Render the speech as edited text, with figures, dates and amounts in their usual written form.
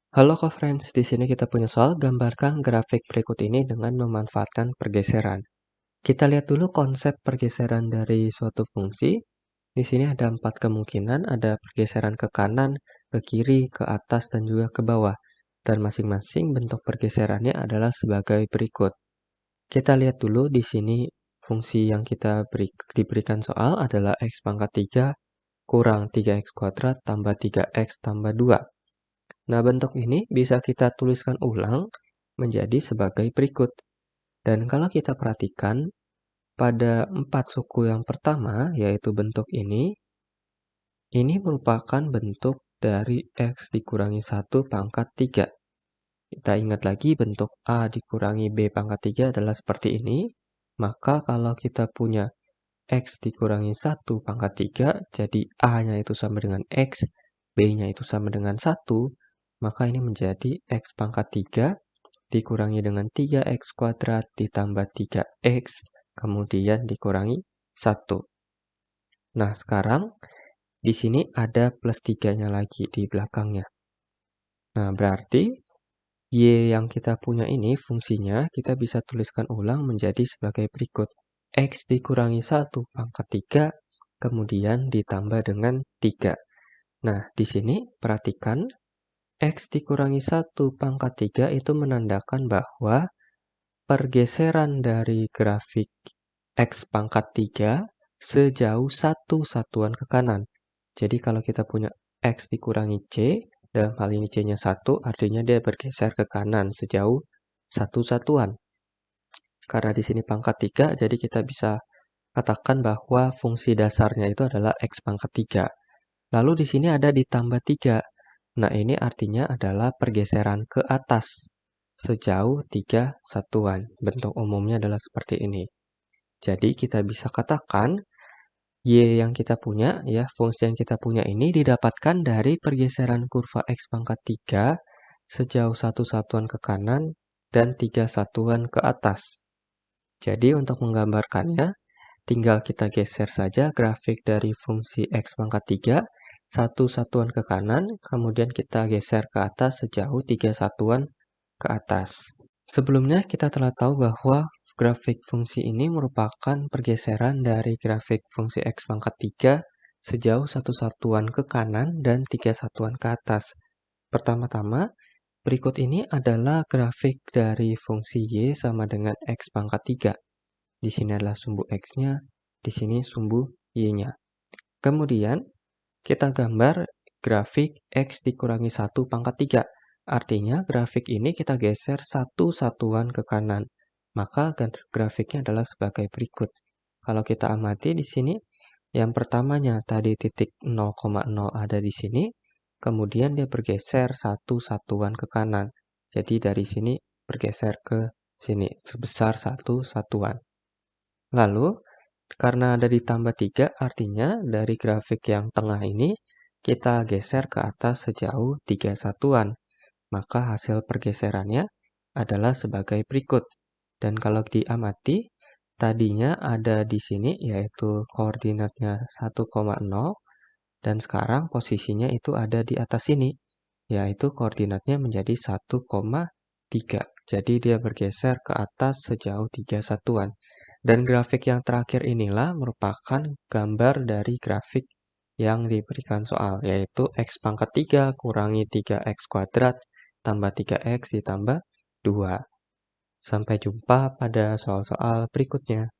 Halo co-friends, di sini kita punya soal gambarkan grafik berikut ini dengan memanfaatkan pergeseran. Kita lihat dulu konsep pergeseran dari suatu fungsi. Di sini ada 4 kemungkinan, ada pergeseran ke kanan, ke kiri, ke atas, dan juga ke bawah. Dan masing-masing bentuk pergeserannya adalah sebagai berikut. Kita lihat dulu di sini fungsi yang diberikan soal adalah x pangkat 3 kurang 3x kuadrat tambah 3x tambah 2. Nah, bentuk ini bisa kita tuliskan ulang menjadi sebagai berikut. Dan kalau kita perhatikan, pada 4 suku yang pertama, yaitu bentuk ini merupakan bentuk dari x dikurangi 1 pangkat 3. Kita ingat lagi bentuk A dikurangi B pangkat 3 adalah seperti ini. Maka kalau kita punya x dikurangi 1 pangkat 3, jadi A-nya itu sama dengan x, B-nya itu sama dengan 1, maka ini menjadi x pangkat 3 dikurangi dengan 3x kuadrat ditambah 3x, kemudian dikurangi 1. Nah, sekarang di sini ada plus 3-nya lagi di belakangnya. Nah, berarti y yang kita punya ini fungsinya kita bisa tuliskan ulang menjadi sebagai berikut. X dikurangi 1 pangkat 3, kemudian ditambah dengan 3. Nah, di sini perhatikan X dikurangi 1 pangkat 3 itu menandakan bahwa pergeseran dari grafik X pangkat 3 sejauh 1 satuan ke kanan. Jadi kalau kita punya X dikurangi C, dalam hal ini C-nya 1, artinya dia bergeser ke kanan sejauh 1 satuan. Karena di sini pangkat 3, jadi kita bisa katakan bahwa fungsi dasarnya itu adalah X pangkat 3. Lalu di sini ada ditambah 3. Nah, ini artinya adalah pergeseran ke atas sejauh 3 satuan. Bentuk umumnya adalah seperti ini. Jadi kita bisa katakan Y yang kita punya, ya fungsi yang kita punya ini didapatkan dari pergeseran kurva X pangkat 3 sejauh 1 satuan ke kanan dan 3 satuan ke atas. Jadi untuk menggambarkannya, tinggal kita geser saja grafik dari fungsi X pangkat 3, 1 satuan ke kanan, kemudian kita geser ke atas sejauh 3 satuan ke atas. Sebelumnya kita telah tahu bahwa grafik fungsi ini merupakan pergeseran dari grafik fungsi X pangkat 3 sejauh 1 satuan ke kanan dan 3 satuan ke atas. Pertama-tama, berikut ini adalah grafik dari fungsi Y sama dengan X pangkat 3. Di sini adalah sumbu X-nya, di sini sumbu Y-nya. Kemudian, kita gambar grafik X dikurangi 1 pangkat 3. Artinya, grafik ini kita geser 1 satuan ke kanan. Maka grafiknya adalah sebagai berikut. Kalau kita amati di sini, yang pertamanya tadi titik 0,0 ada di sini, kemudian dia bergeser 1 satuan ke kanan. Jadi dari sini bergeser ke sini sebesar 1 satuan. Lalu, karena ada ditambah 3, artinya dari grafik yang tengah ini, kita geser ke atas sejauh 3 satuan. Maka hasil pergeserannya adalah sebagai berikut. Dan kalau diamati, tadinya ada di sini, yaitu koordinatnya 1,0, dan sekarang posisinya itu ada di atas sini, yaitu koordinatnya menjadi 1,3. Jadi dia bergeser ke atas sejauh 3 satuan. Dan grafik yang terakhir inilah merupakan gambar dari grafik yang diberikan soal, yaitu X pangkat 3 kurangi 3X kuadrat tambah 3X ditambah 2. Sampai jumpa pada soal-soal berikutnya.